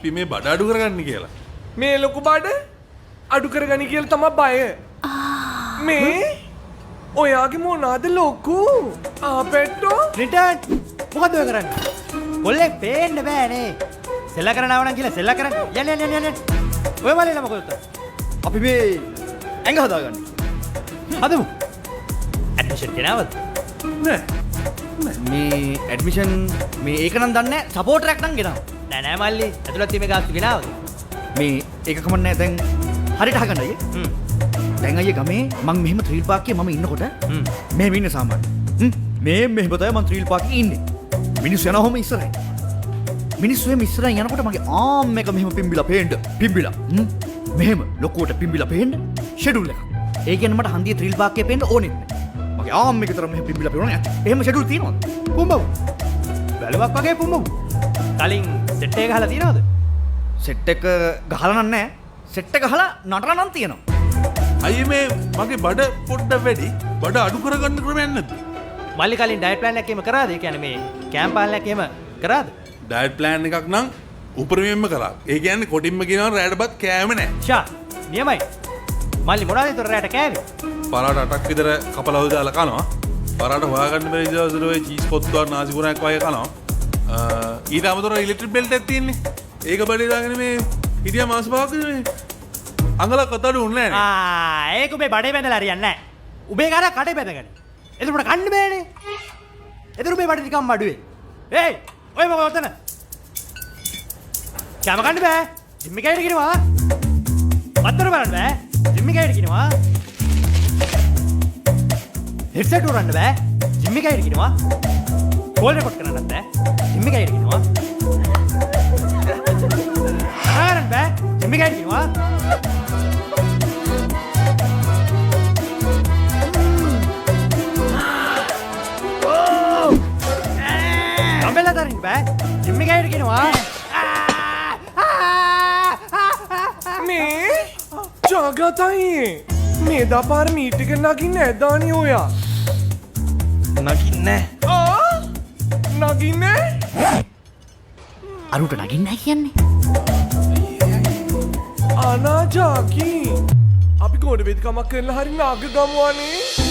අපි මේ බඩ අඩු කරගන්න කියලා. මේ ලොකු බඩ අඩු කරගනි කියලා තමයි බය. මේ ඔයාගේ මොනාද ලොකු? පෙට්ටෝ රිටර්න් මොකද ඔය කරන්නේ? කොල්ලෙක් පේන්න බෑනේ. සෙල්ල කරනව නම් කියලා සෙල්ල කරන්න. යන්න. ඔය වලේ නම කොහෙද? අපි මේ ඇඟ හදාගන්න. හදමු. ඇඩ්මිෂන් කෙනාවද? නෑ. මේ ඇඩ්මිෂන් මේ ඒක නම් දන්නේ නැහැ. සපෝටරයක් නම් ගෙනාවා. නෑ මල්ලි. ඇතුළත් තියෙන ගාස්තු ගෙනාවද? මේ ඒක කමන්නේ දැන් හරියට අහගන්න අයියේ. දැන් අයියේ ගමේ මං මෙහෙම ත්‍රිල් පාක්කේ මම ඉන්නකොට මෙහෙම ඉන්නේ සාමාන්‍ය. මෙහෙම තමයි මං ත්‍රිල් පාක්කේ ඉන්නේ. මිනිස්සු යනවම ඉස්සරහින්. මිනිස්සු එම ඉස්සරහින් යනකොට මගේ ආම් එක මෙහෙම පිම්බිලා පේන්න. පිම්බිලා. මෙහෙම ලොකුවට පිම්බිලා පේන්න ෂෙඩියුල් එකක්. ඒ කියන්නේ මට හන්දියේ ත්‍රිල් පාක්කේ පේන්න ඕනෙත් නැහැ. මගේ ආම් එක විතර මෙහෙම පිම්බිලා පේන්න ඕනේ. එහෙම ෂෙඩියුල් තියෙනවද? පුම්බව්. බැලුවක් වගේ පුම්බව්. කලින් සෙට් එක ගහලා තියෙනවද? සෙට් එක ගහලා නැහැ. සෙට් එක ගහලා නටලා නම් තියෙනවා. අයියේ මේ මගේ බඩ පොඩ්ඩක් වැඩි. බඩ අඩු කරගන්න ක්‍රමයක් නැද්ද? මල්ලි කලින් ඩයට් ප්ලෑන් එකක් එහෙම කරාද? ඒ කියන්නේ මේ කැම්ප් පාලනයක් එහෙම කරාද? ඩයට් ප්ලෑන් එකක් නම් උපරිමයෙන්ම කරා. ඒ කියන්නේ කොටින්ම කියනවා රැඩපත් කෑම නෑ. ෂා නියමයි. මල්ලි මොනවද ඒතර රැට කෑවේ? පරාට 8ක් විතර කපලා දාලා කනවා. පරාට හොයාගන්න බැරි ඉතින් ඔය චීස් කොත්තුවක් නාසි පුරාක් වගේ කනවා. ඊට අමතරව ඉලෙක්ට්‍රික් බෙල්ට් එකක් තියෙන්නේ. ඒක බඩේ දාගෙන මේ හිටියා මාස පහක් මේ අඟලක් අතට උන්නේ නෑනේ. ඒක උඹේ බඩේ බැඳලා හරියන්නේ නැහැ. උඹේ කාරක් කඩේ බැඳගන්න. එතකොට කන්න බෑනේ. එතකොට උඹේ බඩේ නිකම්ම අඩුවේ. ඒයි ඔය මොකද ඔතන? කැම කන්න බෑ. ජිම් එකේට ගිනවා. වත්තර බලන්න බෑ. ජිම් එකේට ගිනවා. හෙඩ්සෙට් උරන්න බෑ. ජිම් එකේට ගිනවා. කෝල් රෙකෝඩ් කරන්නත් බෑ. ජිම් එකේට ගිනවා. ආරන් බෑ. ජිම් එකේට ගිනවා. අම්බෙලා දරින්න බෑ. ජිම් එකේට ගිනවා. මේ ජාගතයි මේ දපාර මීට් එක නගින්න ඇදානේ ඔයා. නගින්නේ නගින්නේ අරුට නගින්නයි කියන්නේ. අනාජාකි අපි ගොඩ වෙදිකමක් කරලා හරි නාග ගමුවනේ.